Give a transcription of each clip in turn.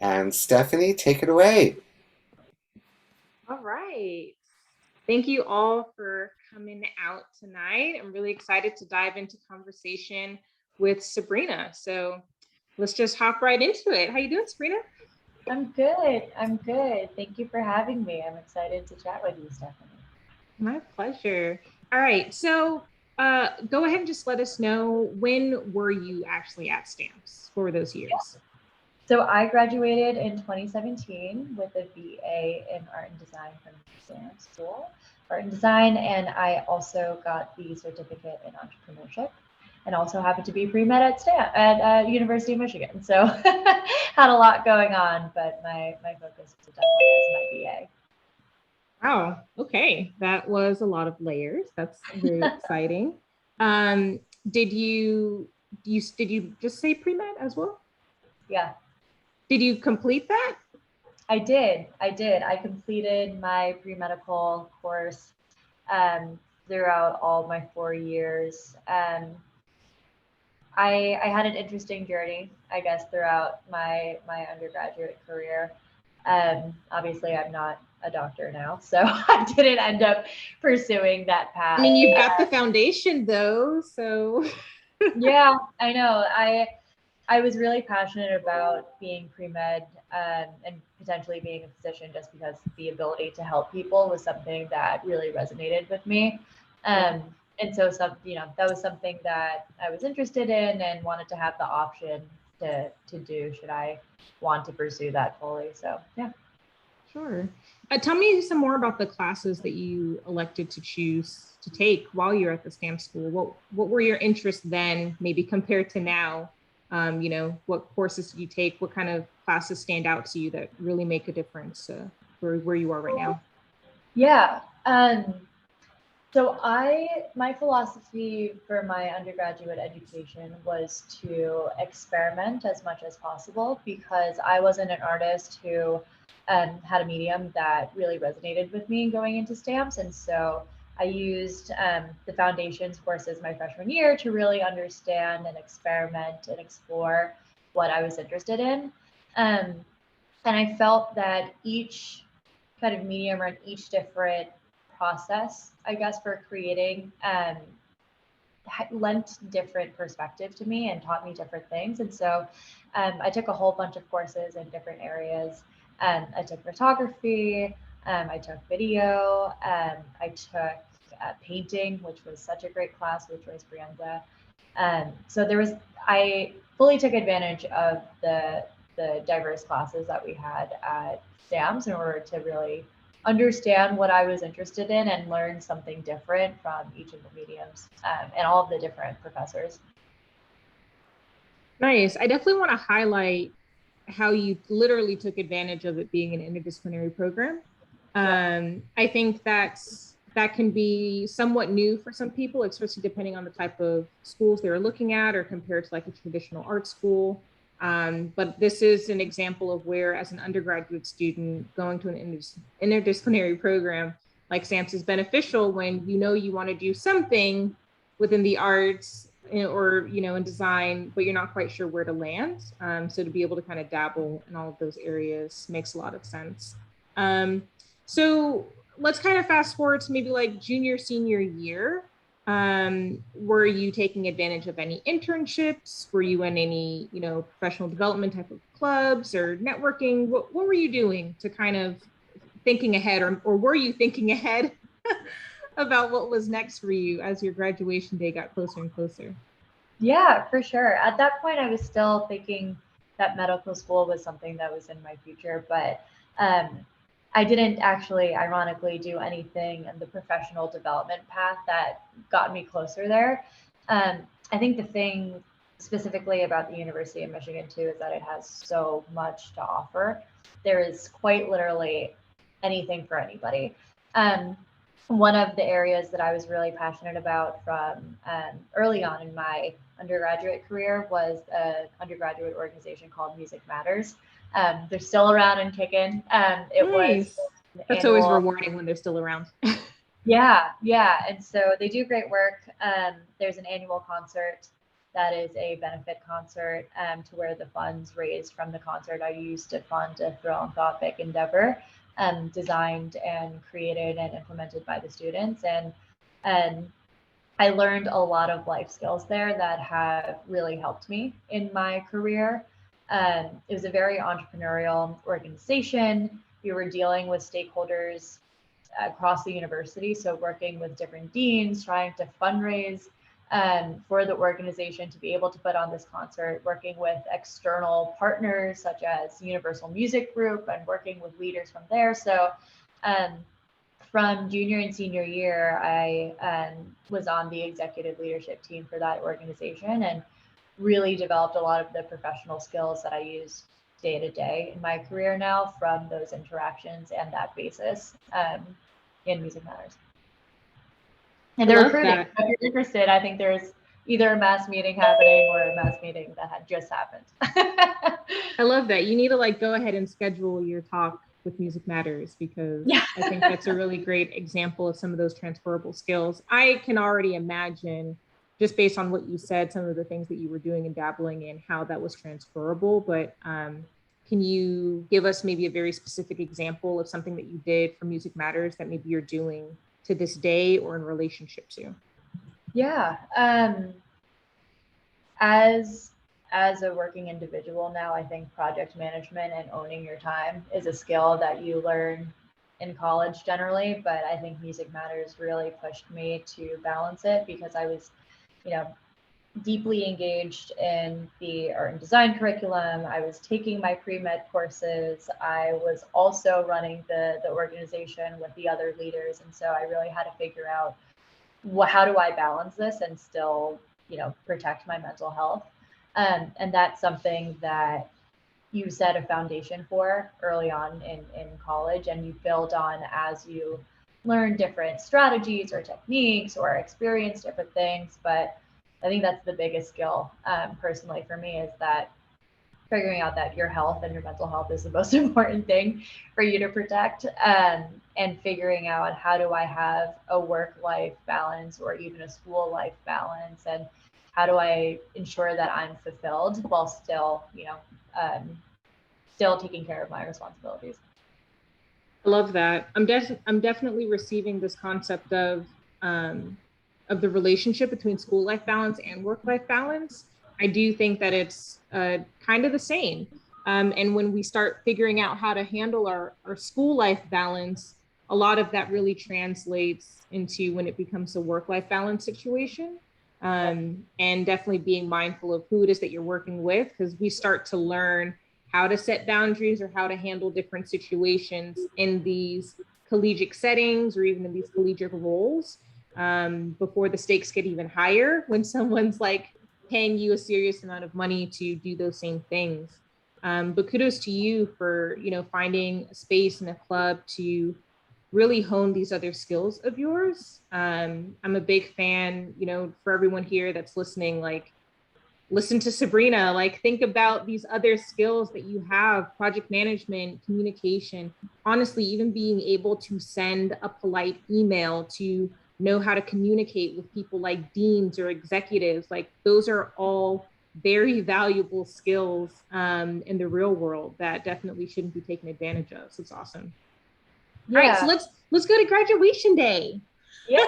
And Stephanie, take it away. All right. Thank you all for coming out tonight. I'm really excited to dive into conversation with Sabrina. So let's just hop right into it. How you doing, Sabrina? I'm good. I'm good. Thank you for having me. I'm excited to chat with you, Stephanie. My pleasure. All right. So go ahead and just let us know, when were you actually at Stamps for those years? So I graduated in 2017 with a BA in art and design from Stamps School, art and design, and I also got the certificate in entrepreneurship, and also happened to be pre-med at University of Michigan. So had a lot going on, but my focus was definitely as my BA. Wow. Okay. That was a lot of layers. That's very exciting. Um, did you just say pre-med as well? Yeah. Did you complete that? I did. I completed my pre-medical course throughout all my 4 years. I had an interesting journey, I guess, throughout my undergraduate career. Obviously, I'm not a doctor now, so I didn't end up pursuing that path. I mean, you've got the foundation though, so. Yeah, I know. I was really passionate about being pre-med and potentially being a physician, just because the ability to help people was something that really resonated with me. And so that was something that I was interested in and wanted to have the option to do should I want to pursue that fully. So yeah. Sure. Tell me some more about the classes that you elected to choose to take while you're at the STAMP school. What were your interests then, maybe compared to now? What courses did you take? What kind of classes stand out to you that really make a difference for where you are right now? Yeah. So my philosophy for my undergraduate education was to experiment as much as possible, because I wasn't an artist who had a medium that really resonated with me going into stamps. And so I used the foundations courses my freshman year to really understand and experiment and explore what I was interested in. And I felt that each kind of medium, or each different process, I guess, for creating lent different perspective to me and taught me different things. And so I took a whole bunch of courses in different areas. I took photography, I took video, I took painting, which was such a great class with Joyce Brienza. So I fully took advantage of the diverse classes that we had at STAMS in order to really understand what I was interested in and learn something different from each of the mediums and all of the different professors. Nice. I definitely want to highlight how you literally took advantage of it being an interdisciplinary program. I think that can be somewhat new for some people, especially depending on the type of schools they're looking at or compared to like a traditional art school. But this is an example of where, as an undergraduate student, going to an interdisciplinary program like SAMS is beneficial when you want to do something within the arts or in design, but you're not quite sure where to land. So to be able to kind of dabble in all of those areas makes a lot of sense. So let's kind of fast forward to maybe like junior, senior year. Were you taking advantage of any internships? Were you in any, professional development type of clubs or networking? What were you doing to kind of thinking ahead, or were you thinking ahead about what was next for you as your graduation day got closer and closer? Yeah, for sure. At that point, I was still thinking that medical school was something that was in my future, but I didn't actually, ironically, do anything in the professional development path that got me closer there. I think the thing specifically about the University of Michigan, too, is that it has so much to offer. There is quite literally anything for anybody. One of the areas that I was really passionate about from early on in my undergraduate career was an undergraduate organization called Music Matters. They're still around and kicking. It Nice. was That's annual, always rewarding when they're still around. yeah. And so they do great work. There's an annual concert that is a benefit concert, to where the funds raised from the concert are used to fund a philanthropic endeavor, designed and created and implemented by the students. And I learned a lot of life skills there that have really helped me in my career. It was a very entrepreneurial organization. We were dealing with stakeholders across the university, so working with different deans, trying to fundraise for the organization to be able to put on this concert, working with external partners such as Universal Music Group and working with leaders from there. So from junior and senior year, I was on the executive leadership team for that organization and really developed a lot of the professional skills that I use day to day in my career now from those interactions and that basis in Music Matters. And they're recruiting. If you're interested, I think there's either a mass meeting happening or a mass meeting that had just happened. I love that. You need to like go ahead and schedule your talk with Music Matters, because I think that's a really great example of some of those transferable skills. I can already imagine, just based on what you said, some of the things that you were doing and dabbling in, how that was transferable. But can you give us maybe a very specific example of something that you did for Music Matters that maybe you're doing to this day or in relationship to? Yeah. As a working individual now, I think project management and owning your time is a skill that you learn in college generally, but I think Music Matters really pushed me to balance it, because I was, deeply engaged in the art and design curriculum. I was taking my pre-med courses. I was also running the organization with the other leaders. And so I really had to figure out how do I balance this and still, protect my mental health. And that's something that you set a foundation for early on in college, and you build on as you learn different strategies or techniques or experience different things. But I think that's the biggest skill personally for me, is that figuring out that your health and your mental health is the most important thing for you to protect, and figuring out how do I have a work-life balance or even a school-life balance, and how do I ensure that I'm fulfilled while still, still taking care of my responsibilities. I love that. I'm definitely receiving this concept of the relationship between school life balance and work life balance. I do think that it's kind of the same. And when we start figuring out how to handle our school life balance, a lot of that really translates into when it becomes a work life balance situation. And definitely being mindful of who it is that you're working with, because we start to learn how to set boundaries or how to handle different situations in these collegiate settings or even in these collegiate roles before the stakes get even higher, when someone's like paying you a serious amount of money to do those same things. But kudos to you for, finding a space in a club to really hone these other skills of yours. I'm a big fan, for everyone here that's listening, like, listen to Sabrina, like, think about these other skills that you have: project management, communication, honestly, even being able to send a polite email, to know how to communicate with people like deans or executives. Like, those are all very valuable skills in the real world that definitely shouldn't be taken advantage of. So it's awesome. Yeah. All right, so let's go to graduation day. Yeah.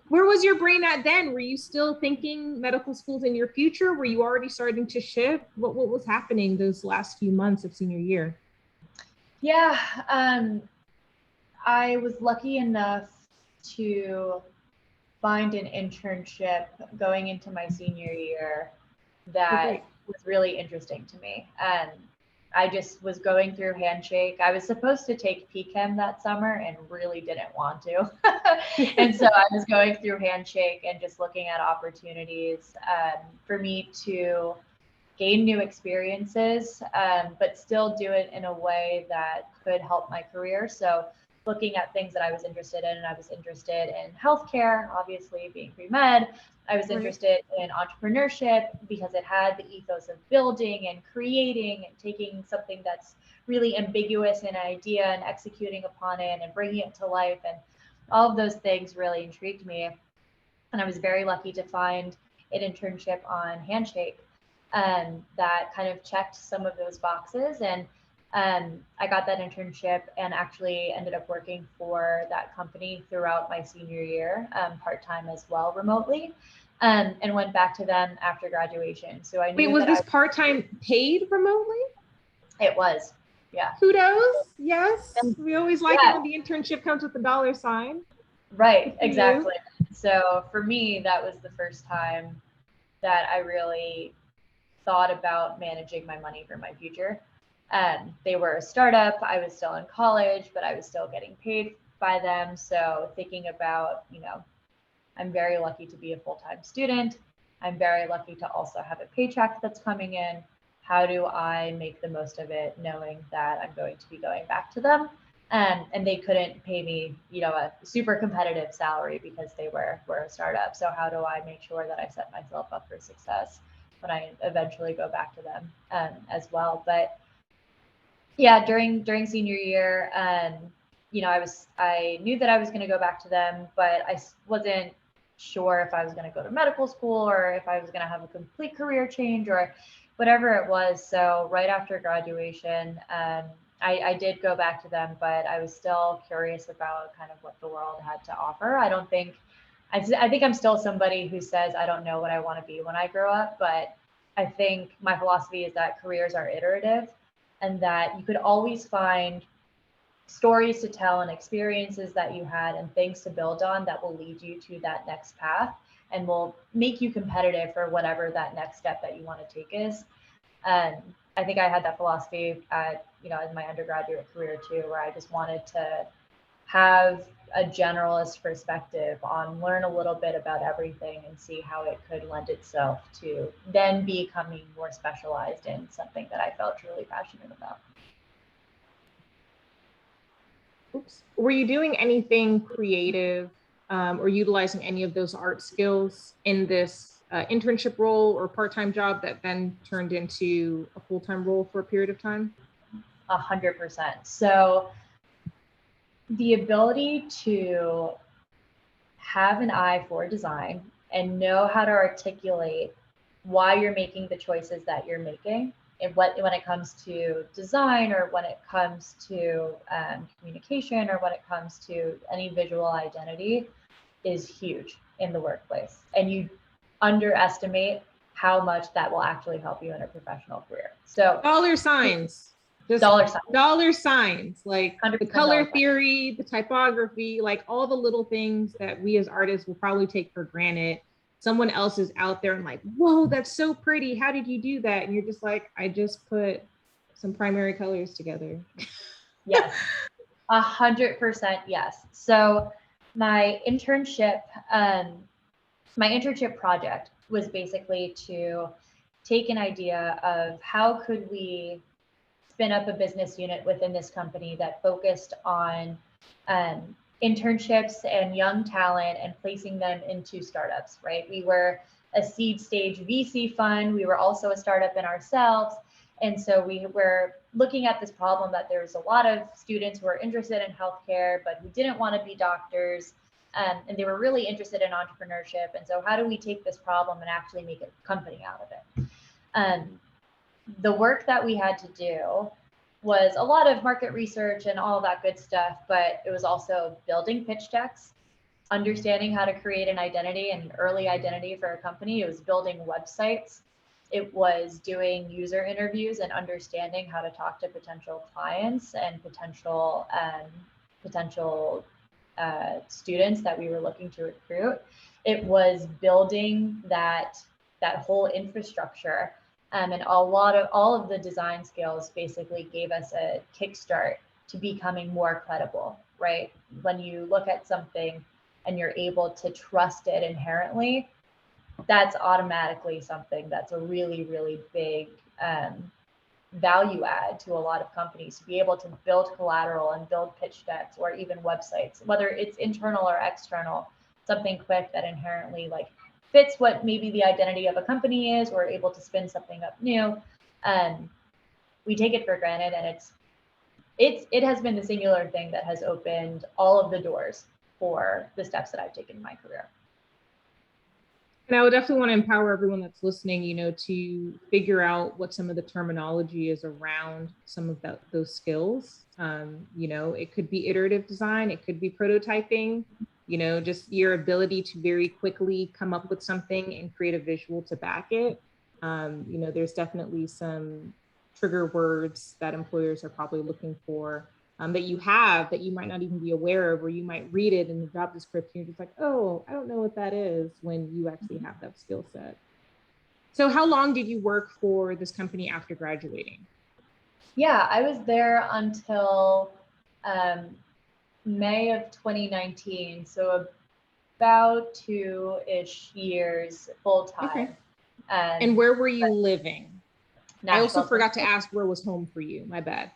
Where was your brain at then? Were you still thinking medical school's in your future? Were you already starting to shift? What was happening those last few months of senior year? Yeah, I was lucky enough to find an internship going into my senior year that was really interesting to me. And I just was going through Handshake. I was supposed to take PChem that summer and really didn't want to. And so I was going through Handshake and just looking at opportunities for me to gain new experiences, but still do it in a way that could help my career. So looking at things that I was interested in, and I was interested in healthcare, obviously being pre-med. I was interested in entrepreneurship because it had the ethos of building and creating and taking something that's really ambiguous in an idea and executing upon it and bringing it to life. And all of those things really intrigued me. And I was very lucky to find an internship on Handshake that kind of checked some of those boxes. And I got that internship and actually ended up working for that company throughout my senior year, part-time as well, remotely, and went back to them after graduation. So I knew Wait, was this part-time paid remotely? It was, yeah. Kudos, yes. We always like it when the internship comes with the dollar sign. Right, exactly. So for me, that was the first time that I really thought about managing my money for my future. They were a startup. I was still in college, but I was still getting paid by them. So thinking about, I'm very lucky to be a full-time student. I'm very lucky to also have a paycheck that's coming in. How do I make the most of it, knowing that I'm going to be going back to them? And they couldn't pay me, a super competitive salary because they were a startup. So how do I make sure that I set myself up for success when I eventually go back to them as well? But yeah, during senior year, I knew that I was going to go back to them, but I wasn't sure if I was going to go to medical school or if I was going to have a complete career change or whatever it was. So right after graduation, I did go back to them, but I was still curious about kind of what the world had to offer. I think I'm still somebody who says, I don't know what I want to be when I grow up, but I think my philosophy is that careers are iterative and that you could always find stories to tell and experiences that you had and things to build on that will lead you to that next path and will make you competitive for whatever that next step that you want to take is. And I think I had that philosophy in my undergraduate career too, where I just wanted to have a generalist perspective on learn a little bit about everything and see how it could lend itself to then becoming more specialized in something that I felt truly passionate about. Oops. Were you doing anything creative or utilizing any of those art skills in this internship role or part-time job that then turned into a full-time role for a period of time? 100%. So the ability to have an eye for design and know how to articulate why you're making the choices that you're making and when it comes to design or when it comes to communication or when it comes to any visual identity is huge in the workplace. And you underestimate how much that will actually help you in a professional career. So dollar signs. Just dollar signs, like the color theory, the typography, like all the little things that we as artists will probably take for granted. Someone else is out there and like, whoa, that's so pretty. How did you do that? And you're just like, I just put some primary colors together. Yes, 100% yes. So my internship project was basically to take an idea of how could we spin up a business unit within this company that focused on internships and young talent and placing them into startups, right? We were a seed stage VC fund. We were also a startup in ourselves. And so we were looking at this problem that there's a lot of students who are interested in healthcare, but who didn't want to be doctors. And they were really interested in entrepreneurship. And so how do we take this problem and actually make a company out of it? The work that we had to do was a lot of market research and all that good stuff, but it was also building pitch decks, understanding how to create an identity and an early identity for a company. It was building websites. It was doing user interviews and understanding how to talk to potential clients and potential students that we were looking to recruit. It was building that whole infrastructure. And all of the design skills basically gave us a kickstart to becoming more credible, right? When you look at something and you're able to trust it inherently, that's automatically something that's a really, really big value add to a lot of companies, to be able to build collateral and build pitch decks or even websites, whether it's internal or external, something quick that inherently fits what maybe the identity of a company is, or able to spin something up new. We take it for granted, and it has been the singular thing that has opened all of the doors for the steps that I've taken in my career. And I would definitely want to empower everyone that's listening, to figure out what some of the terminology is around some of those skills. It could be iterative design, it could be prototyping, just your ability to very quickly come up with something and create a visual to back it. There's definitely some trigger words that employers are probably looking for, that you have that you might not even be aware of, or you might read it in the job description. You're just like, oh, I don't know what that is, when you actually have that skill set. So how long did you work for this company after graduating? Yeah, I was there until May of 2019. So about 2-ish years full time. Okay. And where were you living? I also Nashville. forgot to ask, where was home for you? My bad.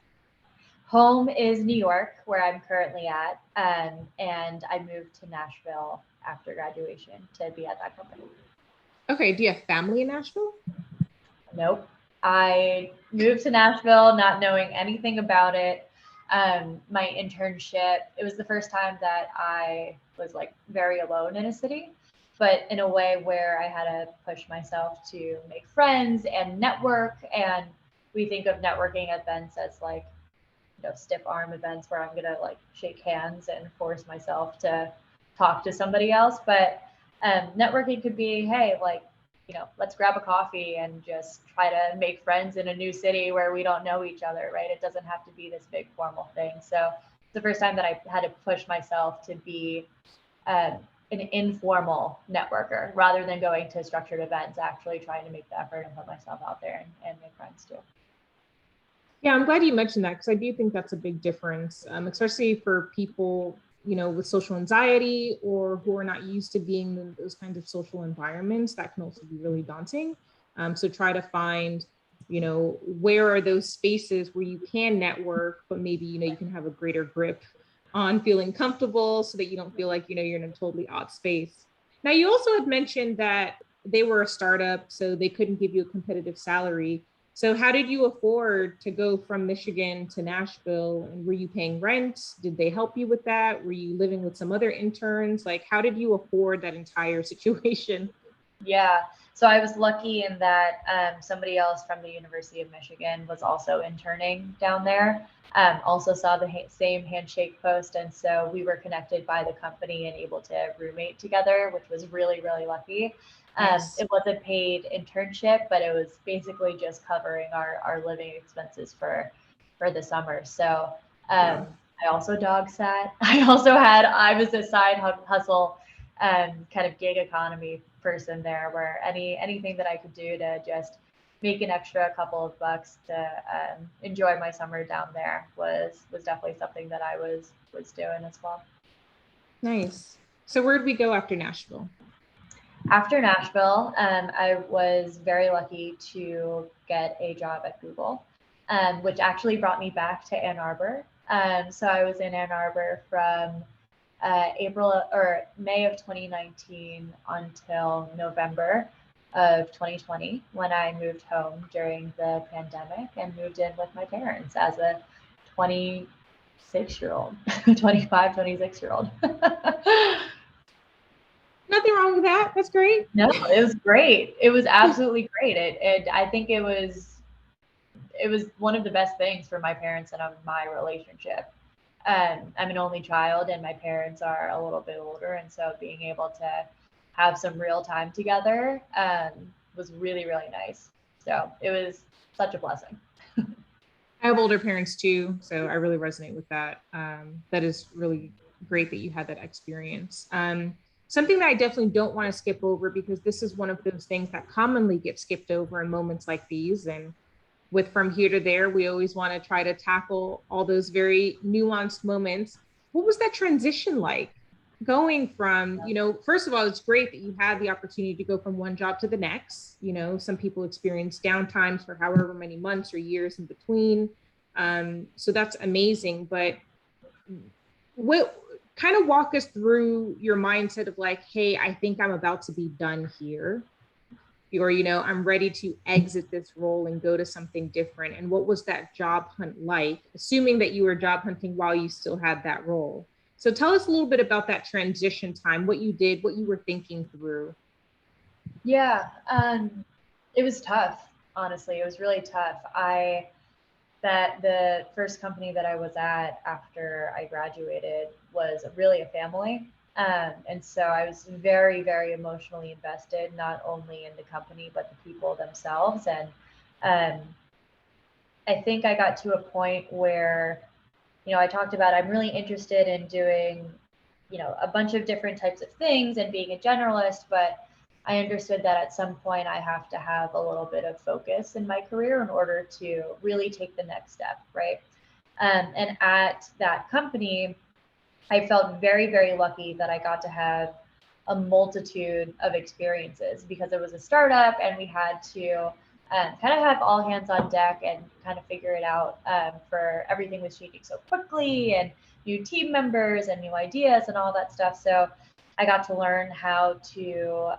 Home is New York, where I'm currently at. And I moved to Nashville after graduation to be at that company. Okay. Do you have family in Nashville? Nope. I moved to Nashville not knowing anything about it. My internship, it was the first time that I was like very alone in a city, but in a way where I had to push myself to make friends and network. And we think of networking events as like, stiff arm events where I'm gonna like shake hands and force myself to talk to somebody else. But networking could be, hey, like, let's grab a coffee and just try to make friends in a new city where we don't know each other, right? It doesn't have to be this big formal thing. So it's the first time that I had to push myself to be an informal networker rather than going to structured events, actually trying to make the effort and put myself out there and make friends too. Yeah, I'm glad you mentioned that, because I do think that's a big difference, especially for people, with social anxiety or who are not used to being in those kinds of social environments. That can also be really daunting. So try to find, where are those spaces where you can network, but maybe, you can have a greater grip on feeling comfortable so that you don't feel like, you're in a totally odd space. Now, you also had mentioned that they were a startup, so they couldn't give you a competitive salary. So how did you afford to go from Michigan to Nashville? And were you paying rent? Did they help you with that? Were you living with some other interns? Like, how did you afford that entire situation? Yeah, so I was lucky in that somebody else from the University of Michigan was also interning down there. Also saw the same handshake post, and so we were connected by the company and able to roommate together, which was really, really lucky. Nice. It was a paid internship, but it was basically just covering our living expenses for the summer. So Wow. I also dog sat. I was a side hustle kind of gig economy person there, where anything that I could do to just make an extra couple of bucks to enjoy my summer down there was definitely something that I was doing as well. Nice. So where did we go after Nashville? After Nashville, I was very lucky to get a job at Google, which actually brought me back to Ann Arbor. So I was in Ann Arbor from April or May of 2019 until November of 2020, when I moved home during the pandemic and moved in with my parents as a 26-year-old, 25, 26-year-old. Nothing wrong with that. That's great. No, it was great. It was absolutely great. I think it was one of the best things for my parents and my relationship. I'm an only child, and my parents are a little bit older, and so being able to have some real time together was really, really nice. So it was such a blessing. I have older parents too, so I really resonate with that. That is really great that you had that experience. Something that I definitely don't want to skip over, because this is one of those things that commonly get skipped over in moments like these. And with From Here to There, we always want to try to tackle all those very nuanced moments. What was that transition like? Going from, first of all, it's great that you had the opportunity to go from one job to the next. Some people experience downtimes for however many months or years in between. So that's amazing. But what kind of walk us through your mindset of like, hey, I think I'm about to be done here, or I'm ready to exit this role and go to something different. And what was that job hunt like, assuming that you were job hunting while you still had that role? So tell us a little bit about that transition time, what you did, what you were thinking through. Yeah, it was tough, honestly. It was really tough. That the first company that I was at after I graduated was really a family. And so I was very, very emotionally invested, not only in the company, but the people themselves. And um, I think I got to a point where, I talked about I'm really interested in doing, a bunch of different types of things and being a generalist, but I understood that at some point I have to have a little bit of focus in my career in order to really take the next step, right? And at that company, I felt very, very lucky that I got to have a multitude of experiences because it was a startup and we had to kind of have all hands on deck and kind of figure it out for everything was changing so quickly and new team members and new ideas and all that stuff. So I got to learn how to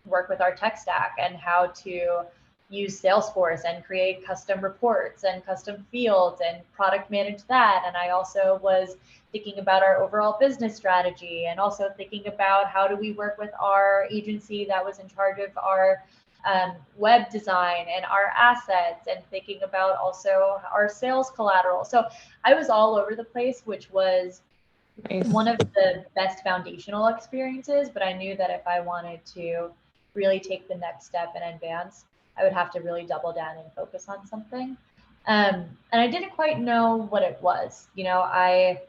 work with our tech stack and how to use Salesforce and create custom reports and custom fields and product manage that. And I also was thinking about our overall business strategy and also thinking about how do we work with our agency that was in charge of our web design and our assets and thinking about also our sales collateral. So I was all over the place, which was Nice. one of the best foundational experiences, but I knew that if I wanted to really take the next step and advance, I would have to really double down and focus on something. And I didn't quite know what it was. I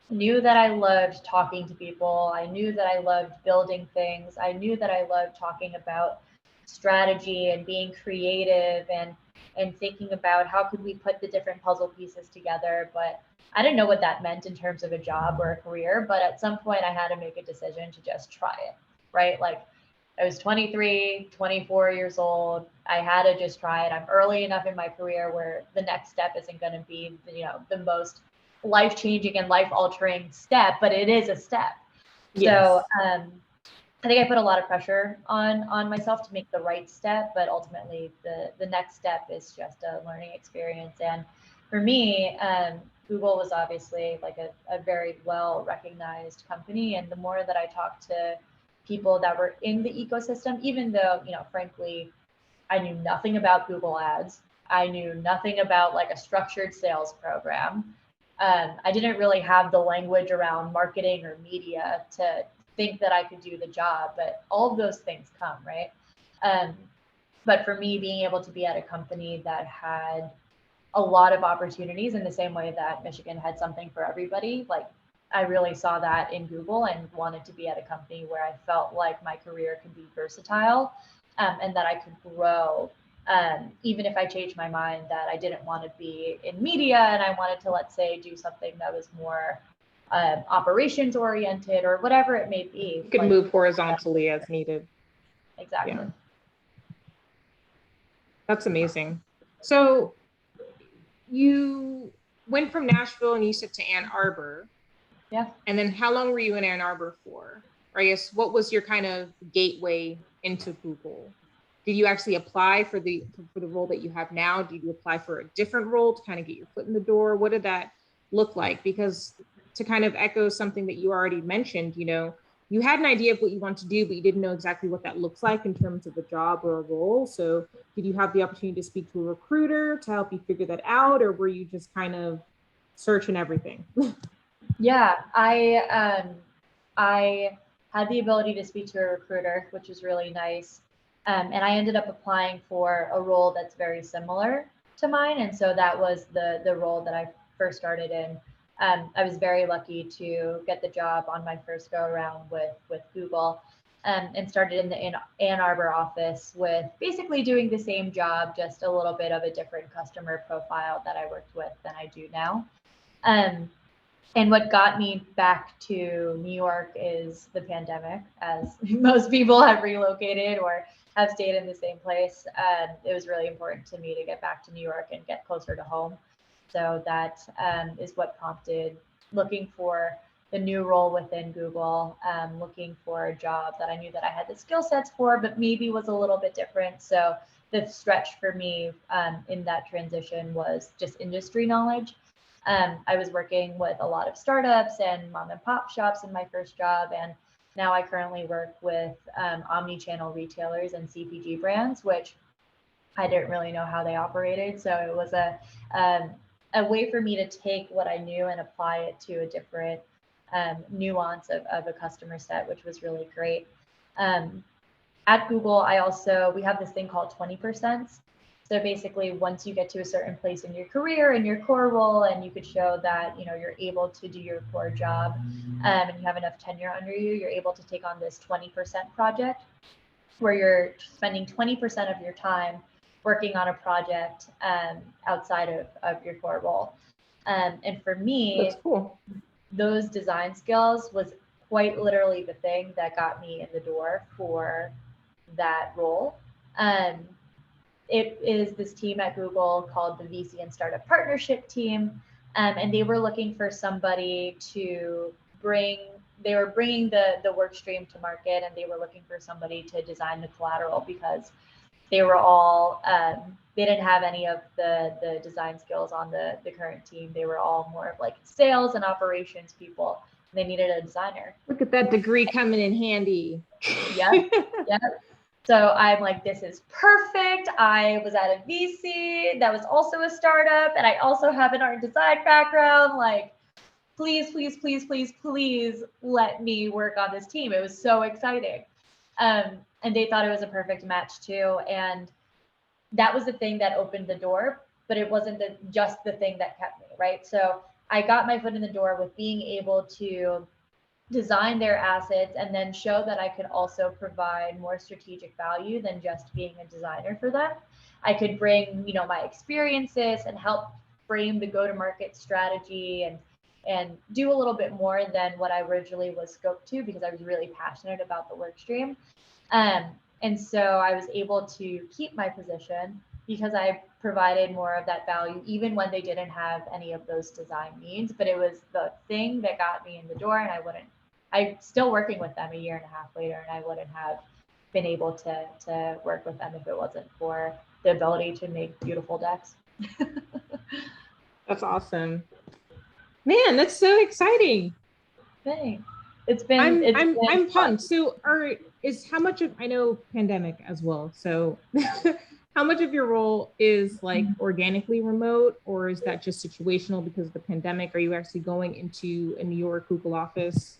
knew that I loved talking to people. I knew that I loved building things. I knew that I loved talking about strategy and being creative and thinking about how could we put the different puzzle pieces together. But I didn't know what that meant in terms of a job or a career. But at some point I had to make a decision to just try it, right? Like I was 23, 24 years old. I had to just try it. I'm early enough in my career where the next step isn't going to be, the most life-changing and life-altering step, but it is a step. Yes. So I think I put a lot of pressure on myself to make the right step, but ultimately the next step is just a learning experience. And for me, Google was obviously like a very well recognized company. And the more that I talked to people that were in the ecosystem, even though, frankly, I knew nothing about Google Ads, I knew nothing about like a structured sales program. I didn't really have the language around marketing or media to think that I could do the job, but all of those things come, right? But for me, being able to be at a company that had a lot of opportunities in the same way that Michigan had something for everybody, like I really saw that in Google and wanted to be at a company where I felt like my career could be versatile and that I could grow. Even if I changed my mind that I didn't want to be in media and I wanted to, let's say, do something that was more operations oriented or whatever it may be. You could move horizontally as needed. Exactly. Yeah. That's amazing. So you went from Nashville and you said to Ann Arbor. Yeah. And then how long were you in Ann Arbor for? Or I guess what was your kind of gateway into Google? Did you actually apply for the role that you have now? Did you apply for a different role to kind of get your foot in the door? What did that look like? Because to kind of echo something that you already mentioned, you had an idea of what you want to do, but you didn't know exactly what that looks like in terms of a job or a role. So did you have the opportunity to speak to a recruiter to help you figure that out? Or were you just kind of searching everything? Yeah, I had the ability to speak to a recruiter, which was really nice. And I ended up applying for a role that's very similar to mine. And so that was the role that I first started in. I was very lucky to get the job on my first go around with Google and started in the Ann Arbor office with basically doing the same job, just a little bit of a different customer profile that I worked with than I do now. And what got me back to New York is the pandemic, as most people have relocated or have stayed in the same place. It was really important to me to get back to New York and get closer to home. So that is what prompted looking for the new role within Google, looking for a job that I knew that I had the skill sets for, but maybe was a little bit different. So the stretch for me in that transition was just industry knowledge. I was working with a lot of startups and mom and pop shops in my first job, and now I currently work with omni-channel retailers and CPG brands, which I didn't really know how they operated. So it was a way for me to take what I knew and apply it to a different nuance of a customer set, which was really great. At Google, we have this thing called 20%. So basically, once you get to a certain place in your career and your core role, and you could show that you're able to do your core job, and you have enough tenure under you, you're able to take on this 20% project, where you're spending 20% of your time working on a project outside of your core role. And for me, that's cool. Those design skills was quite literally the thing that got me in the door for that role. It is this team at Google called the VC and Startup Partnership team, and they were looking for somebody to they were bringing the work stream to market, and they were looking for somebody to design the collateral, because they were all, they didn't have any of the design skills on the current team. They were all more of like sales and operations people. They needed a designer. Look at that degree coming in handy. Yep. So I'm like, this is perfect. I was at a VC that was also a startup, and I also have an art design background. Like, please, please, please, please, please let me work on this team. It was so exciting. And they thought it was a perfect match too. And that was the thing that opened the door, but it wasn't just the thing that kept me, right? So I got my foot in the door with being able to design their assets and then show that I could also provide more strategic value than just being a designer for them. I could bring, my experiences and help frame the go-to-market strategy and do a little bit more than what I originally was scoped to, because I was really passionate about the work stream. And so I was able to keep my position because I provided more of that value, even when they didn't have any of those design needs. But it was the thing that got me in the door, and I'm still working with them a year and a half later, and I wouldn't have been able to work with them if it wasn't for the ability to make beautiful decks. That's awesome. Man, that's so exciting. Thanks. I'm pumped. So how much of, I know pandemic as well, so how much of your role is like organically remote, or is that just situational because of the pandemic? Are you actually going into a New York Google office?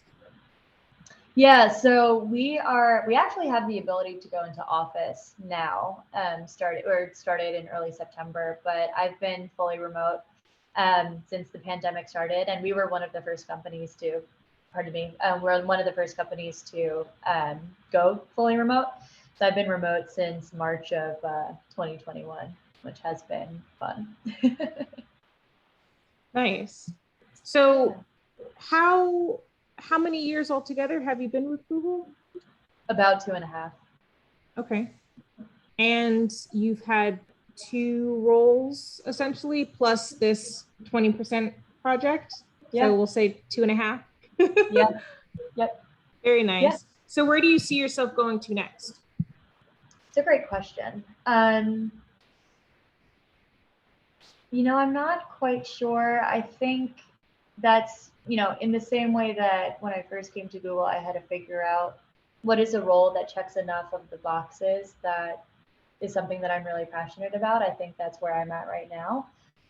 Yeah, so we actually have the ability to go into office now. Started in early September, but I've been fully remote since the pandemic started, and we were one of the first companies to, we're one of the first companies to go fully remote. So I've been remote since March of 2021, which has been fun. Nice. So how many years altogether have you been with Google? About 2.5. Okay. And you've had 2 roles essentially, plus this 20% project. Yeah. So we'll say 2.5. Yeah. Yep. Very nice. Yeah. So where do you see yourself going to next? It's a great question. I'm not quite sure. I think that's, in the same way that when I first came to Google, I had to figure out what is a role that checks enough of the boxes that is something that I'm really passionate about. I think that's where I'm at right now.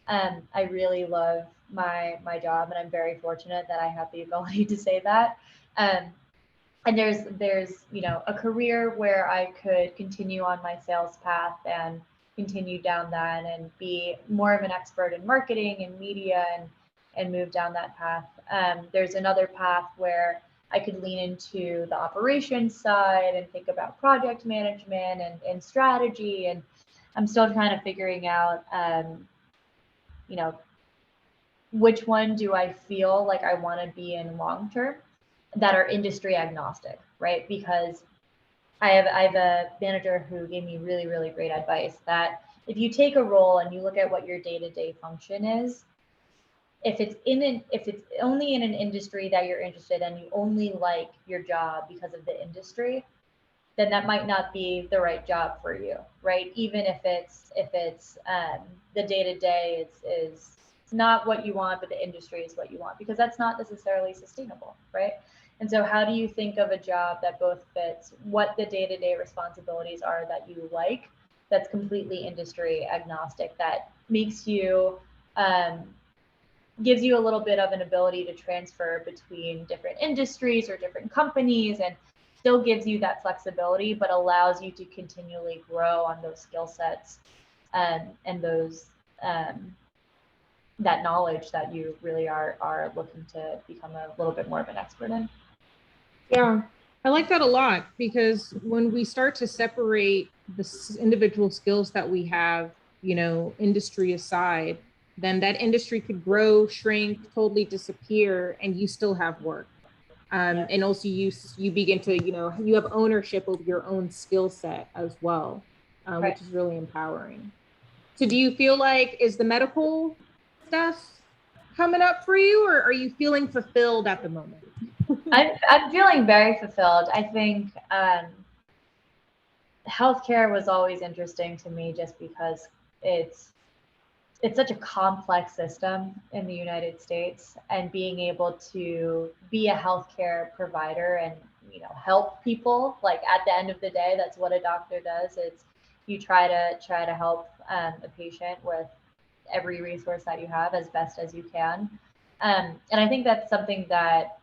I really love my job, and I'm very fortunate that I have the ability to say that. And there's a career where I could continue on my sales path and continue down that and be more of an expert in marketing and media and move down that path. There's another path where I could lean into the operations side and think about project management and strategy. And I'm still kind of figuring out, which one do I feel like I want to be in long term that are industry agnostic, right? Because I have a manager who gave me really, really great advice that if you take a role and you look at what your day-to-day function is, if it's only in an industry that you're interested in, you only like your job because of the industry, then that might not be the right job for you, right? Even if it's the day-to-day is not what you want, but the industry is what you want, because that's not necessarily sustainable, right? And so how do you think of a job that both fits what the day-to-day responsibilities are that you like, that's completely industry agnostic, that makes you, gives you a little bit of an ability to transfer between different industries or different companies, and still gives you that flexibility, but allows you to continually grow on those skill sets, and those, that knowledge that you really are looking to become a little bit more of an expert in. Yeah, I like that a lot, because when we start to separate the individual skills that we have, industry aside, then that industry could grow, shrink, totally disappear, and you still have work. And also you begin to, you have ownership of your own skill set as well, Right. which is really empowering. So do you feel like, is the medical stuff coming up for you, or are you feeling fulfilled at the moment? I'm feeling very fulfilled. I think healthcare was always interesting to me, just because it's such a complex system in the United States, and being able to be a healthcare provider and help people. Like, at the end of the day, that's what a doctor does. It's, you try to help a patient with every resource that you have as best as you can. And I think that's something that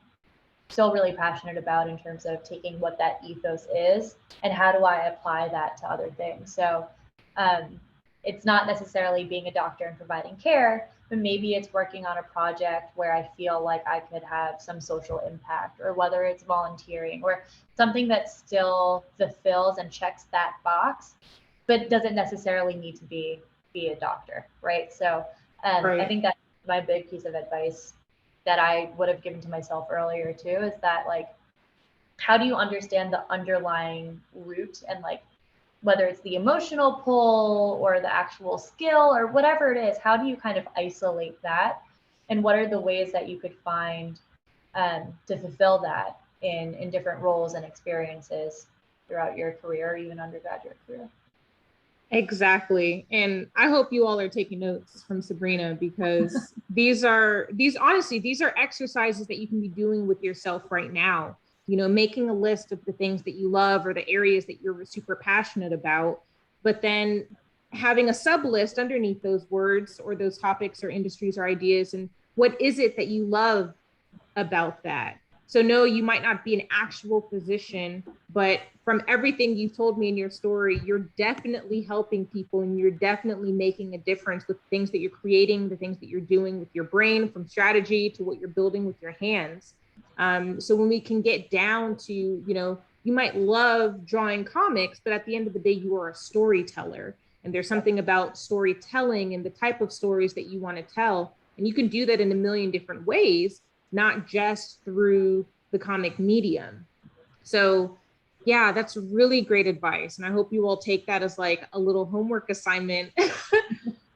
still really passionate about, in terms of taking what that ethos is and how do I apply that to other things. So it's not necessarily being a doctor and providing care, but maybe it's working on a project where I feel like I could have some social impact, or whether it's volunteering or something that still fulfills and checks that box, but doesn't necessarily need to be a doctor, right? So Right. I think that's my big piece of advice that I would have given to myself earlier too, is that, like, how do you understand the underlying root, and, like, whether it's the emotional pull or the actual skill or whatever it is, how do you kind of isolate that? And what are the ways that you could find to fulfill that in different roles and experiences throughout your career, or even undergraduate career? Exactly. And I hope you all are taking notes from Sabrina, because these are exercises that you can be doing with yourself right now. Making a list of the things that you love, or the areas that you're super passionate about, but then having a sub list underneath those words or those topics or industries or ideas. And what is it that you love about that? So no, you might not be an actual physician, but from everything you've told me in your story, you're definitely helping people, and you're definitely making a difference with things that you're creating, the things that you're doing with your brain, from strategy to what you're building with your hands. So when we can get down to, you might love drawing comics, but at the end of the day, you are a storyteller. And there's something about storytelling and the type of stories that you want to tell. And you can do that in a million different ways, not just through the comic medium. So yeah, that's really great advice. And I hope you all take that as like a little homework assignment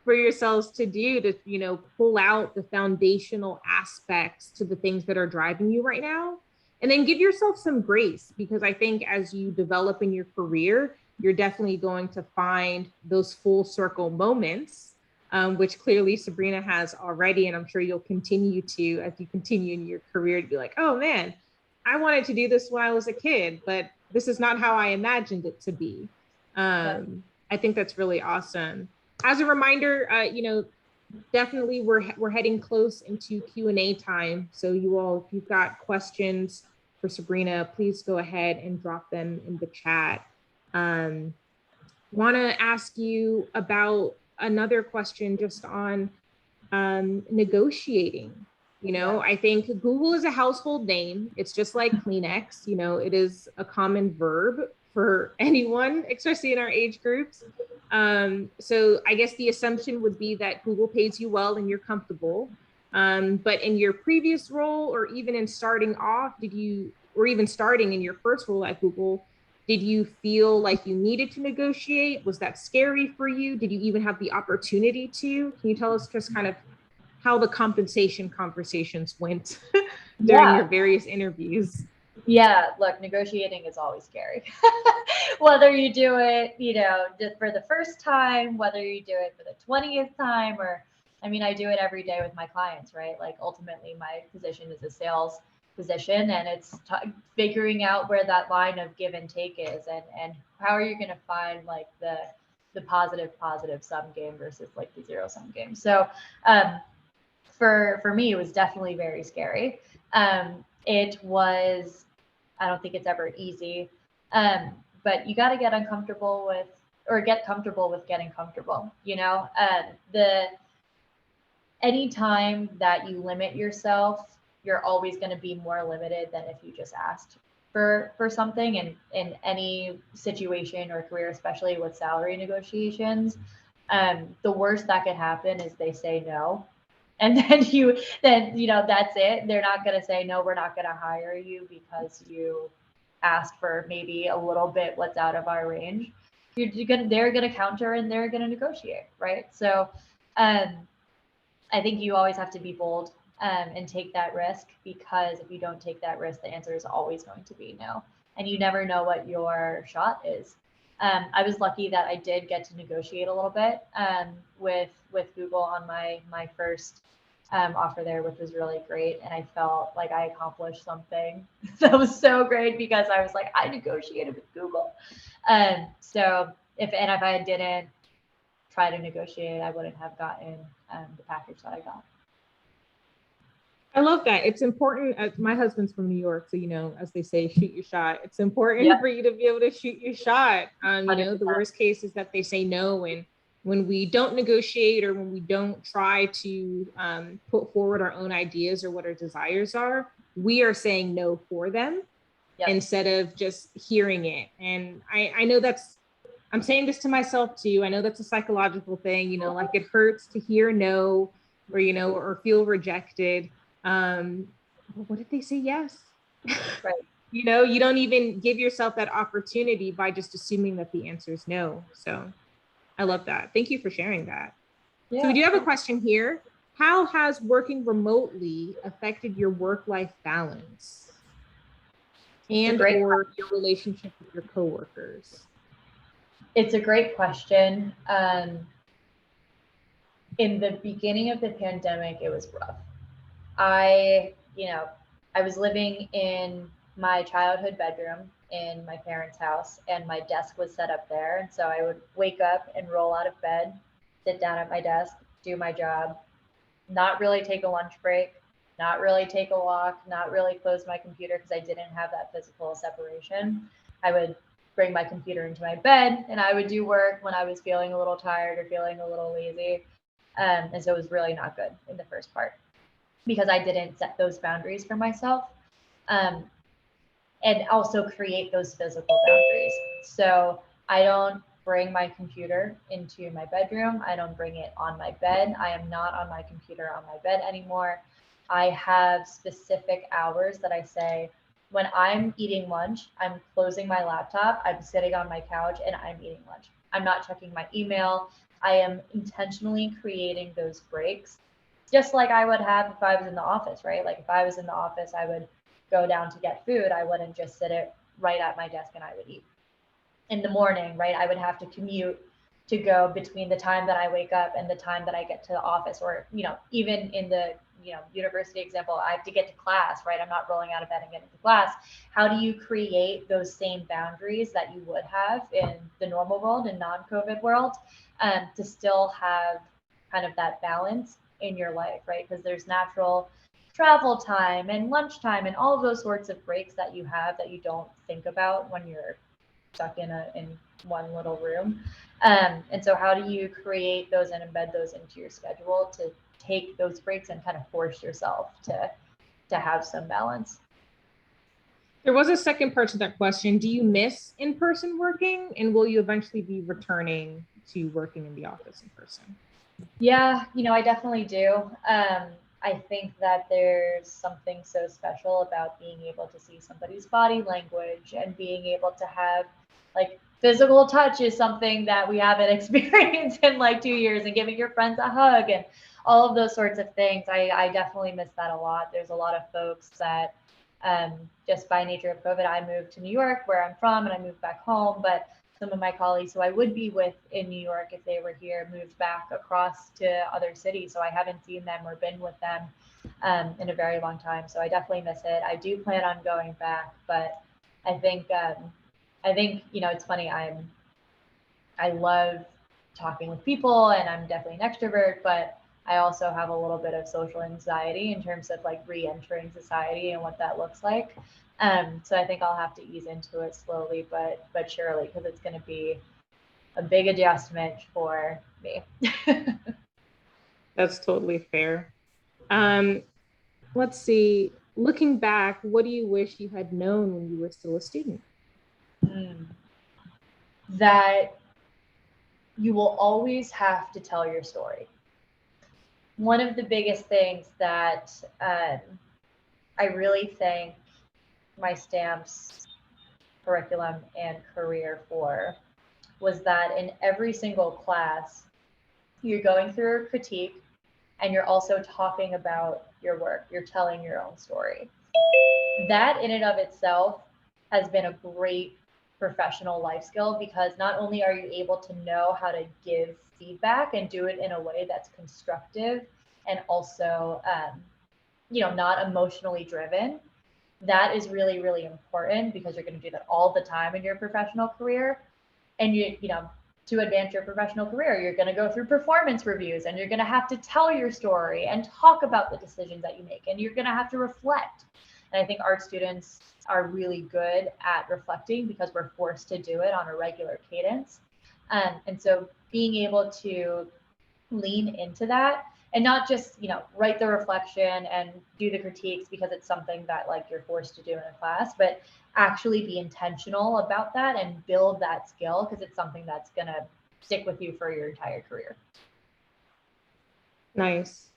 for yourselves to do, to, pull out the foundational aspects to the things that are driving you right now. And then give yourself some grace, because I think as you develop in your career, you're definitely going to find those full circle moments, which clearly Sabrina has already. And I'm sure you'll continue to, as you continue in your career, to be like, oh man, I wanted to do this when I was a kid, but this is not how I imagined it to be. I think that's really awesome. As a reminder, definitely we're heading close into Q&A time. So you all, if you've got questions for Sabrina, please go ahead and drop them in the chat. Want to ask you about another question just on negotiating. I think Google is a household name. It's just like Kleenex. It is a common verb for anyone, especially in our age groups. So I guess the assumption would be that Google pays you well and you're comfortable. But in your previous role, or even in starting off, or even starting in your first role at Google, did you feel like you needed to negotiate? Was that scary for you? Did you even have the opportunity to? Can you tell us just kind of how the compensation conversations went during your various interviews? Yeah, look, negotiating is always scary. Whether you do it, just for the first time, whether you do it for the 20th time, or, I mean, I do it every day with my clients, right? Like, ultimately my position is a sales position, and it's figuring out where that line of give and take is, and how are you going to find like the positive sum game versus like the zero sum game. So for me, it was definitely very scary. It was, I don't think it's ever easy, but you got to get uncomfortable with, or get comfortable with getting comfortable. You know, anytime that you limit yourself, you're always going to be more limited than if you just asked for something. And in any situation or career, especially with salary negotiations, the worst that could happen is they say no. And then you know, that's it. They're not going to say, no, we're not going to hire you because you asked for maybe a little bit what's out of our range. They're going to counter and they're going to negotiate, right? So I think you always have to be bold and take that risk, because if you don't take that risk, the answer is always going to be no. And you never know what your shot is. I was lucky that I did get to negotiate a little bit with Google on my first offer there, which was really great. And I felt like I accomplished something that was so great, because I was like, I negotiated with Google. So if I didn't try to negotiate, I wouldn't have gotten the package that I got. I love that. It's important. My husband's from New York, so, you know, as they say, shoot your shot. It's important for you to be able to shoot your shot. You know, the worst case is that they say no. And when we don't negotiate, or when we don't try to put forward our own ideas or what our desires are, we are saying no for them instead of just hearing it. And I know I'm saying this to myself too. I know that's a psychological thing, you know, like it hurts to hear no, or, you know, or feel rejected. What if they say yes? Right. You know, you don't even give yourself that opportunity by just assuming that the answer is no. So I love that. Thank you for sharing that. So we do have a question here. How has working remotely affected your work-life balance and or your relationship with your coworkers? It's a great question. In the beginning of the pandemic, it was rough. I was living in my childhood bedroom in my parents' house, and my desk was set up there. And so I would wake up and roll out of bed, sit down at my desk, do my job, not really take a lunch break, not really take a walk, not really close my computer, because I didn't have that physical separation. I would bring my computer into my bed and I would do work when I was feeling a little tired or feeling a little lazy. And so it was really not good in the first part, because I didn't set those boundaries for myself, and also create those physical boundaries. So I don't bring my computer into my bedroom. I don't bring it on my bed. I am not on my computer on my bed anymore. I have specific hours that I say, when I'm eating lunch, I'm closing my laptop, I'm sitting on my couch, and I'm eating lunch. I'm not checking my email. I am intentionally creating those breaks, just like I would have if I was in the office, right? Like if I was in the office, I would go down to get food. I wouldn't just sit it right at my desk and I would eat. In the morning, right, I would have to commute to go between the time that I wake up and the time that I get to the office, or, you know, even in the, you know, university example, I have to get to class, right? I'm not rolling out of bed and getting to class. How do you create those same boundaries that you would have in the normal world and non-COVID world, to still have kind of that balance in your life, right? Because there's natural travel time and lunchtime and all of those sorts of breaks that you have that you don't think about when you're stuck in one little room. And so how do you create those and embed those into your schedule to take those breaks and kind of force yourself to have some balance? There was a second part to that question. Do you miss in-person working, and will you eventually be returning to working in the office in person? Yeah, you know, I definitely do. I think that there's something so special about being able to see somebody's body language and being able to have, like, physical touch is something that we haven't experienced in like 2 years, and giving your friends a hug and all of those sorts of things. I definitely miss that a lot. There's a lot of folks that just by nature of COVID, I moved to New York, where I'm from, and I moved back home. But some of my colleagues who I would be with in New York if they were here moved back across to other cities. So I haven't seen them or been with them in a very long time. So I definitely miss it. I do plan on going back, but I think it's funny. I love talking with people, and I'm definitely an extrovert, but I also have a little bit of social anxiety in terms of like re-entering society and what that looks like. So I think I'll have to ease into it slowly, but surely, because it's going to be a big adjustment for me. That's totally fair. Let's see. Looking back, what do you wish you had known when you were still a student? That you will always have to tell your story. One of the biggest things that I really thank my Stamps curriculum and career for was that in every single class, you're going through a critique and you're also talking about your work. You're telling your own story. That in and of itself has been a great professional life skill, because not only are you able to know how to give feedback and do it in a way that's constructive and also not emotionally driven. That is really, really important, because you're going to do that all the time in your professional career. And to advance your professional career, you're going to go through performance reviews, and you're going to have to tell your story and talk about the decisions that you make, and you're going to have to reflect. And I think art students are really good at reflecting because we're forced to do it on a regular cadence. And so being able to lean into that and not just, write the reflection and do the critiques because it's something that like you're forced to do in a class, but actually be intentional about that and build that skill, because it's something that's going to stick with you for your entire career. Nice.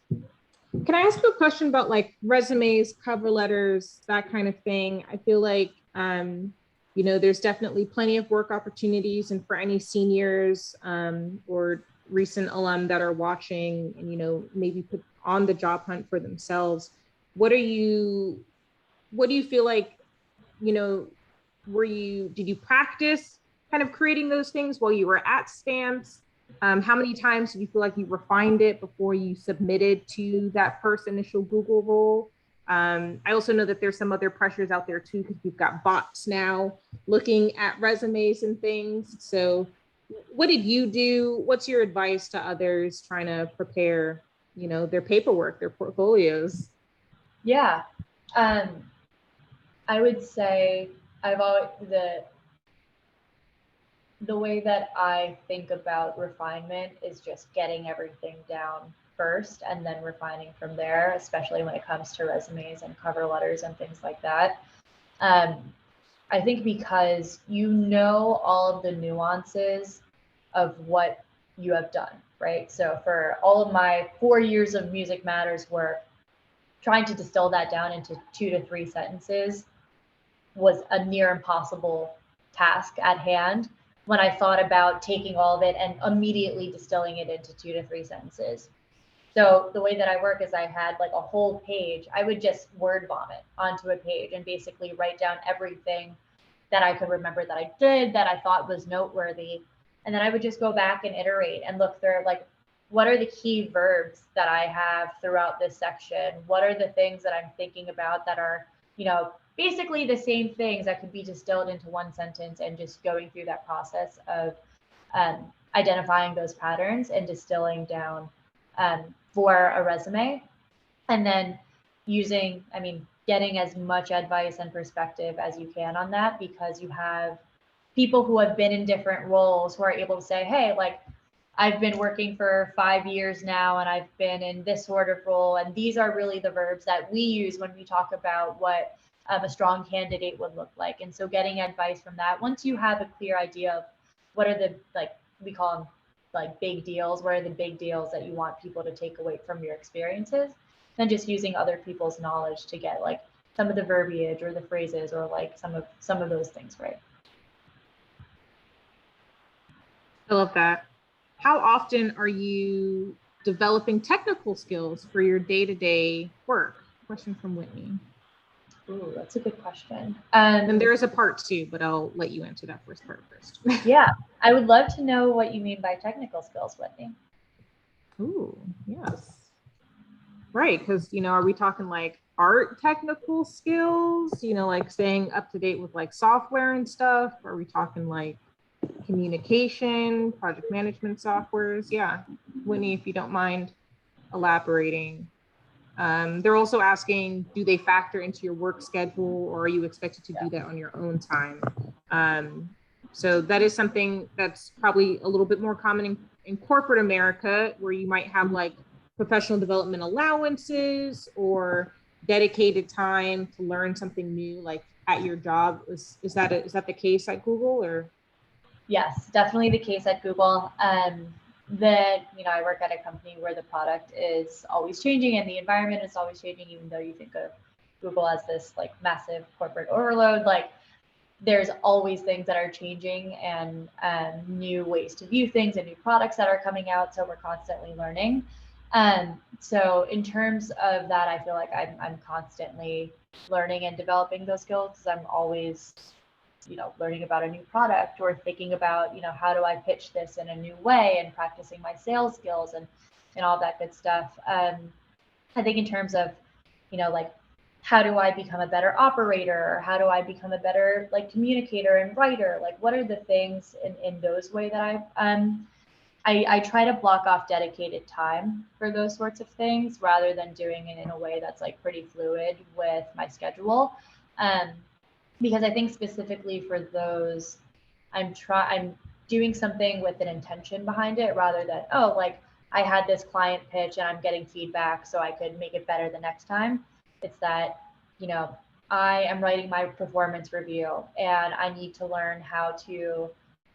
Can I ask you a question about like resumes, cover letters, that kind of thing? I feel like, there's definitely plenty of work opportunities, and for any seniors or recent alum that are watching and, maybe put on the job hunt for themselves, what do you feel like, did you practice kind of creating those things while you were at Stamps? How many times did you feel like you refined it before you submitted to that first initial Google role? I also know that there's some other pressures out there too, because we've got bots now looking at resumes and things. So what did you do? What's your advice to others trying to prepare, their paperwork, their portfolios? Yeah. I would say I've always, the way that I think about refinement is just getting everything down first and then refining from there, especially when it comes to resumes and cover letters and things like that. I think because all of the nuances of what you have done, right? So for all of my 4 years of Music Matters work, trying to distill that down into 2 to 3 sentences was a near impossible task at hand when I thought about taking all of it and immediately distilling it into 2 to 3 sentences. So the way that I work is I had like a whole page. I would just word vomit onto a page and basically write down everything that I could remember that I did, that I thought was noteworthy. And then I would just go back and iterate and look through like, what are the key verbs that I have throughout this section? What are the things that I'm thinking about that are, basically the same things that could be distilled into one sentence, and just going through that process of identifying those patterns and distilling down for a resume. And then getting as much advice and perspective as you can on that, because you have people who have been in different roles who are able to say, hey, like, I've been working for 5 years now and I've been in this sort of role, and these are really the verbs that we use when we talk about what a strong candidate would look like. And so getting advice from that, once you have a clear idea of what are the, like, we call them like big deals, what are the big deals that you want people to take away from your experiences, then just using other people's knowledge to get like some of the verbiage or the phrases or like some of those things right. I love that. How often are you developing technical skills for your day-to-day work? Question from Whitney. Ooh, that's a good question. And there is a part 2, but I'll let you answer that first part first. Yeah, I would love to know what you mean by technical skills, Whitney. Ooh, yes. Right, because, are we talking like art technical skills, like staying up to date with like software and stuff? Are we talking like communication, project management softwares? Yeah, Whitney, if you don't mind elaborating. They're also asking, do they factor into your work schedule, or are you expected to do that on your own time? So that is something that's probably a little bit more common in corporate America, where you might have like professional development allowances or dedicated time to learn something new, like at your job. Is that the case at Google, or? Yes, definitely the case at Google. I work at a company where the product is always changing and the environment is always changing, even though you think of Google as this like massive corporate overload, like there's always things that are changing and new ways to view things and new products that are coming out. So we're constantly learning. So in terms of that, I feel like I'm constantly learning and developing those skills because I'm always learning about a new product or thinking about, how do I pitch this in a new way and practicing my sales skills and all that good stuff. I think in terms of, like, how do I become a better operator? Or how do I become a better like communicator and writer? Like, what are the things in those ways that I try to block off dedicated time for those sorts of things rather than doing it in a way that's like pretty fluid with my schedule. Because I think specifically for those, I'm doing something with an intention behind it rather than, oh, like I had this client pitch and I'm getting feedback so I could make it better the next time. It's that, I am writing my performance review and I need to learn how to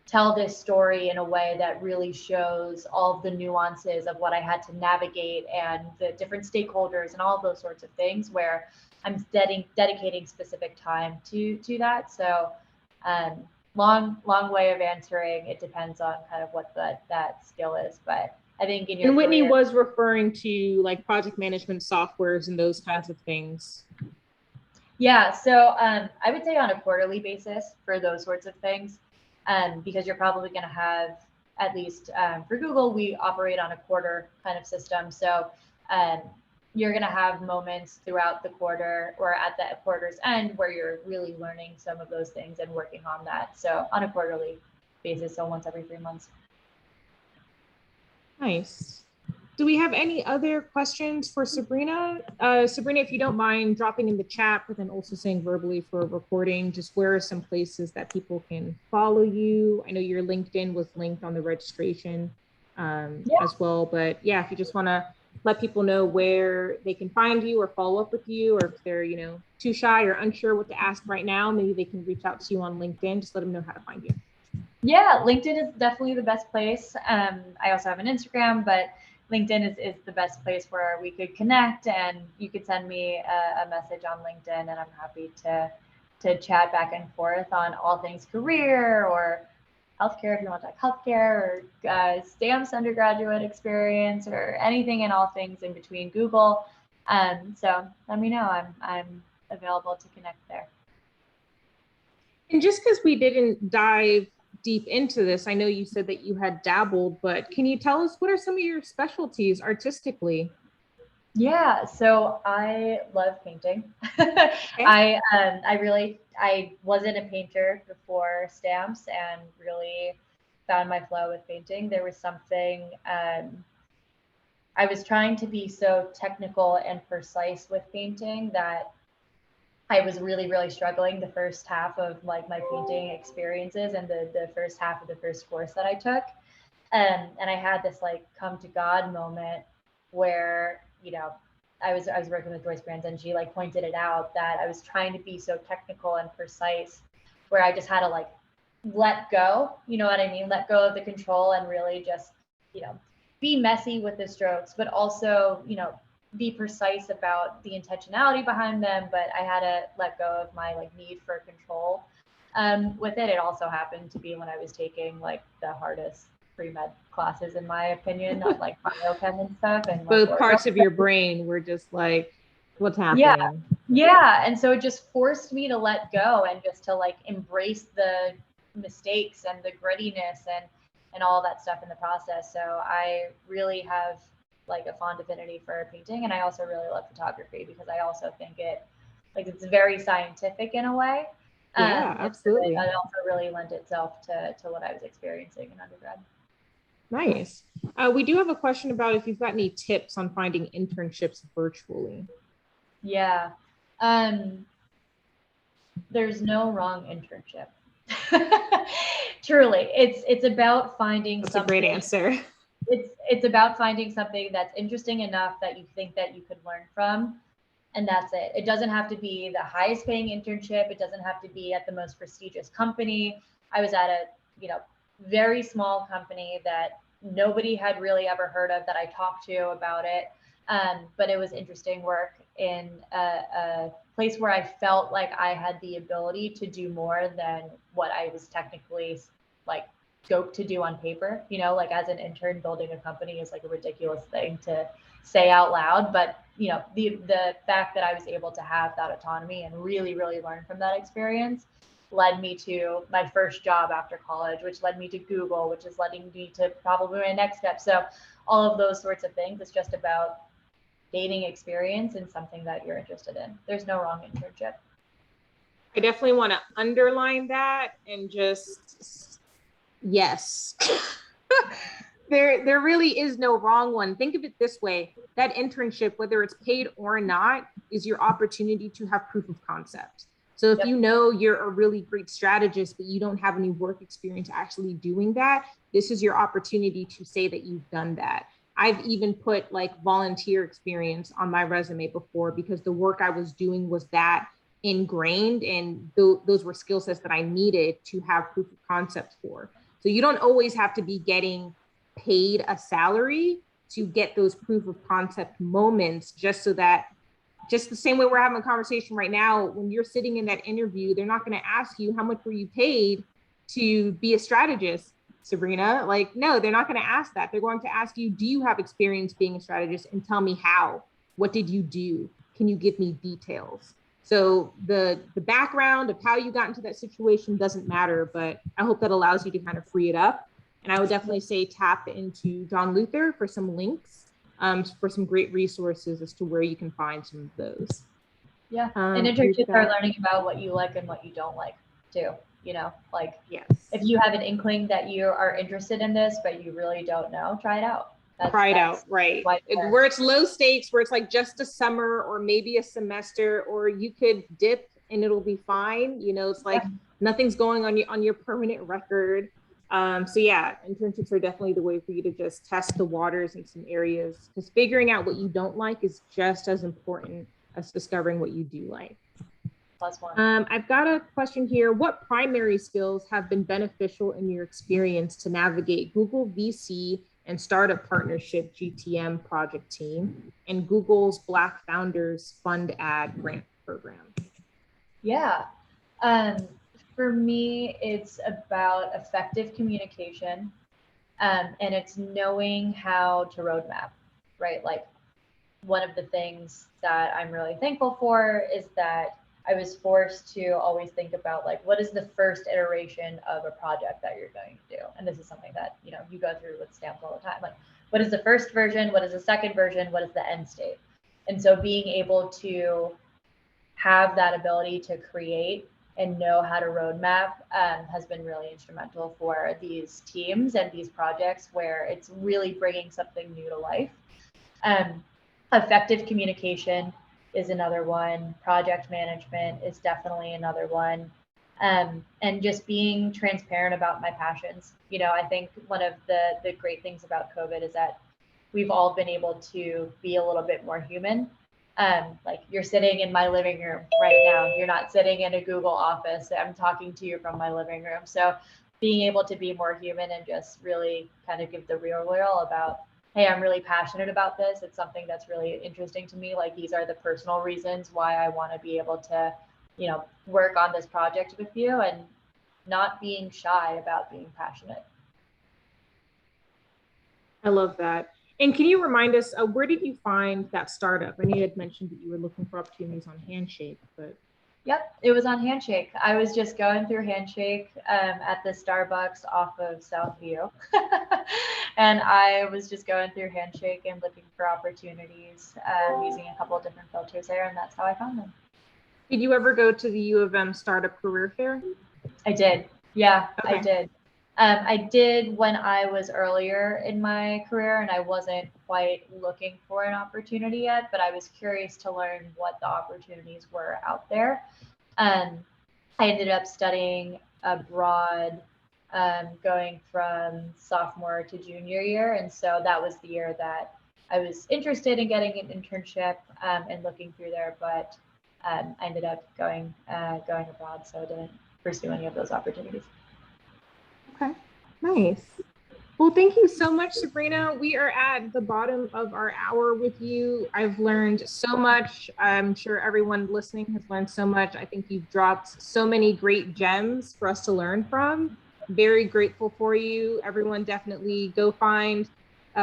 tell this story in a way that really shows all of the nuances of what I had to navigate and the different stakeholders and all of those sorts of things where I'm dedicating specific time to that. So long way of answering. It depends on kind of what that skill is, but I think in your Whitney career, was referring to like project management softwares and those kinds of things. Yeah, so I would say on a quarterly basis for those sorts of things, because you're probably going to have, at least for Google, we operate on a quarter kind of system. So you're going to have moments throughout the quarter or at the quarter's end where you're really learning some of those things and working on that. So on a quarterly basis, so once every 3 months. Nice. Do we have any other questions for Sabrina? Sabrina, if you don't mind dropping in the chat, but then also saying verbally for recording, just where are some places that people can follow you? I know your LinkedIn was linked on the registration as well, but yeah, if you just want to let people know where they can find you or follow up with you, or if they're, too shy or unsure what to ask right now, maybe they can reach out to you on LinkedIn. Just let them know how to find you. Yeah, LinkedIn is definitely the best place. I also have an Instagram, but LinkedIn is the best place where we could connect, and you could send me a message on LinkedIn, and I'm happy to chat back and forth on all things career or healthcare if you want to talk healthcare, or Stamps undergraduate experience, or anything and all things in between Google. So let me know. I'm available to connect there. And just because we didn't dive deep into this, I know you said that you had dabbled, but can you tell us what are some of your specialties artistically? Yeah, so I love painting. Okay. I wasn't a painter before Stamps and really found my flow with painting. There was something I was trying to be so technical and precise with painting that I was really, really struggling the first half of like my painting experiences and the first half of the first course that I took. And I had this like come to God moment where, I was working with Joyce Brands and she like pointed it out that I was trying to be so technical and precise where I just had to like let go, you know what I mean? Let go of the control and really just, be messy with the strokes, but also, be precise about the intentionality behind them. But I had to let go of my like need for control with it. It also happened to be when I was taking like the hardest pre-med classes, in my opinion, not like biochem and stuff. And both parts of your brain were just like, what's happening? Yeah, Yeah, and so it just forced me to let go and just to like embrace the mistakes and the grittiness and all that stuff in the process. So I really have like a fond affinity for painting, and I also really love photography because I also think it's very scientific in a way. Yeah, absolutely. It also really lent itself to what I was experiencing in undergrad. Nice. We do have a question about if you've got any tips on finding internships virtually. Yeah. There's no wrong internship. Truly, it's about finding That's something. a great answer. It's about finding something that's interesting enough that you think that you could learn from, and that's it. It doesn't have to be the highest paying internship. It doesn't have to be at the most prestigious company. I was at a, very small company that nobody had really ever heard of that I talked to about it. But it was interesting work in a place where I felt like I had the ability to do more than what I was technically like scoped to do on paper. Like as an intern, building a company is like a ridiculous thing to say out loud, but the fact that I was able to have that autonomy and really, really learn from that experience led me to my first job after college, which led me to Google, which is leading me to probably my next step. So all of those sorts of things, it's just about gaining experience in something that you're interested in. There's no wrong internship. I definitely want to underline that and just, yes. There really is no wrong one. Think of it this way. That internship, whether it's paid or not, is your opportunity to have proof of concept. So if you know you're a really great strategist, but you don't have any work experience actually doing that, this is your opportunity to say that you've done that. I've even put like volunteer experience on my resume before because the work I was doing was that ingrained, and those were skill sets that I needed to have proof of concept for. So you don't always have to be getting paid a salary to get those proof of concept moments, just the same way we're having a conversation right now. When you're sitting in that interview, they're not going to ask you how much were you paid to be a strategist, Sabrina. Like, no, they're not going to ask that. They're going to ask you, do you have experience being a strategist, and tell me how? What did you do? Can you give me details? So the background of how you got into that situation doesn't matter, but I hope that allows you to kind of free it up. And I would definitely say tap into John Luther for some links, for some great resources as to where you can find some of those. Yeah, and internships are learning about what you like and what you don't like too. Like yes. If you have an inkling that you are interested in this, but you really don't know, try it out. Try it out, right? Where it's low stakes, where it's like just a summer or maybe a semester, or you could dip and it'll be fine. It's like nothing's going on your permanent record. So yeah, internships are definitely the way for you to just test the waters in some areas, because figuring out what you don't like is just as important as discovering what you do like. Plus one. I've got a question here. What primary skills have been beneficial in your experience to navigate Google VC and Startup Partnership GTM project team and Google's Black Founders Fund Ad Grant Program? Yeah. For me, it's about effective communication, and it's knowing how to roadmap, right? Like, one of the things that I'm really thankful for is that I was forced to always think about like, what is the first iteration of a project that you're going to do? And this is something that, you go through with Stamps all the time. Like, what is the first version? What is the second version? What is the end state? And so being able to have that ability to create and know how to roadmap has been really instrumental for these teams and these projects where it's really bringing something new to life. Effective communication is another one. Project management is definitely another one. And just being transparent about my passions. I think one of the great things about COVID is that we've all been able to be a little bit more human. Like, you're sitting in my living room right now. You're not sitting in a Google office. I'm talking to you from my living room. So being able to be more human and just really kind of give the real about, hey, I'm really passionate about this. It's something that's really interesting to me. Like, these are the personal reasons why I want to be able to, work on this project with you, and not being shy about being passionate. I love that. And can you remind us, where did you find that startup? I know you had mentioned that you were looking for opportunities on Handshake, but. Yep, it was on Handshake. I was just going through Handshake at the Starbucks off of Southview. And I was just going through Handshake and looking for opportunities using a couple of different filters there, and that's how I found them. Did you ever go to the U of M Startup Career Fair? I did. Yeah, Okay. I did. I did when I was earlier in my career and I wasn't quite looking for an opportunity yet, but I was curious to learn what the opportunities were out there. I ended up studying abroad, going from sophomore to junior year. And so that was the year that I was interested in getting an internship and looking through there, but I ended up going abroad, so I didn't pursue any of those opportunities. Okay, nice. Well, thank you so much, Sabrina. We are at the bottom of our hour with you. I've learned so much. I'm sure everyone listening has learned so much. I think you've dropped so many great gems for us to learn from. Very grateful for you. Everyone definitely go find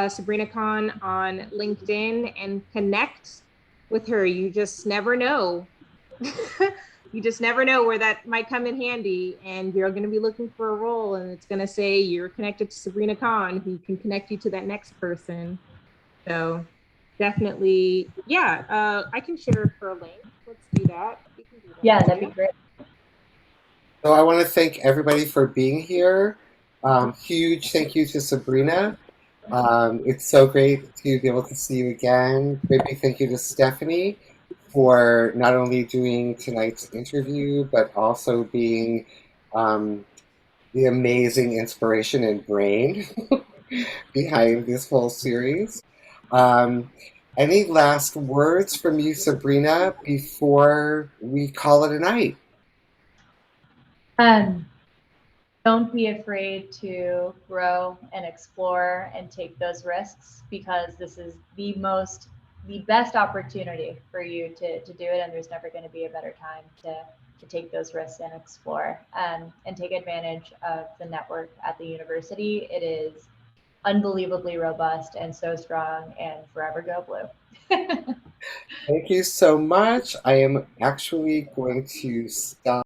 Sabrina Khan on LinkedIn and connect with her. You just never know. You just never know where that might come in handy, and you're going to be looking for a role and it's going to say you're connected to Sabrina Khan, who can connect you to that next person. So definitely, yeah, I can share her link. Let's do that. We can do that. Yeah, that'd be great. So I want to thank everybody for being here. Huge thank you to Sabrina. It's so great to be able to see you again. Great big thank you to Stephanie for not only doing tonight's interview, but also being the amazing inspiration and brain behind this whole series. Um, any last words from you, Sabrina, before we call it a night? Don't be afraid to grow and explore and take those risks, because this is the best opportunity for you to do it, and there's never going to be a better time to take those risks and explore and take advantage of the network at the university. It is unbelievably robust and so strong, and forever go blue. Thank you so much. I am actually going to stop.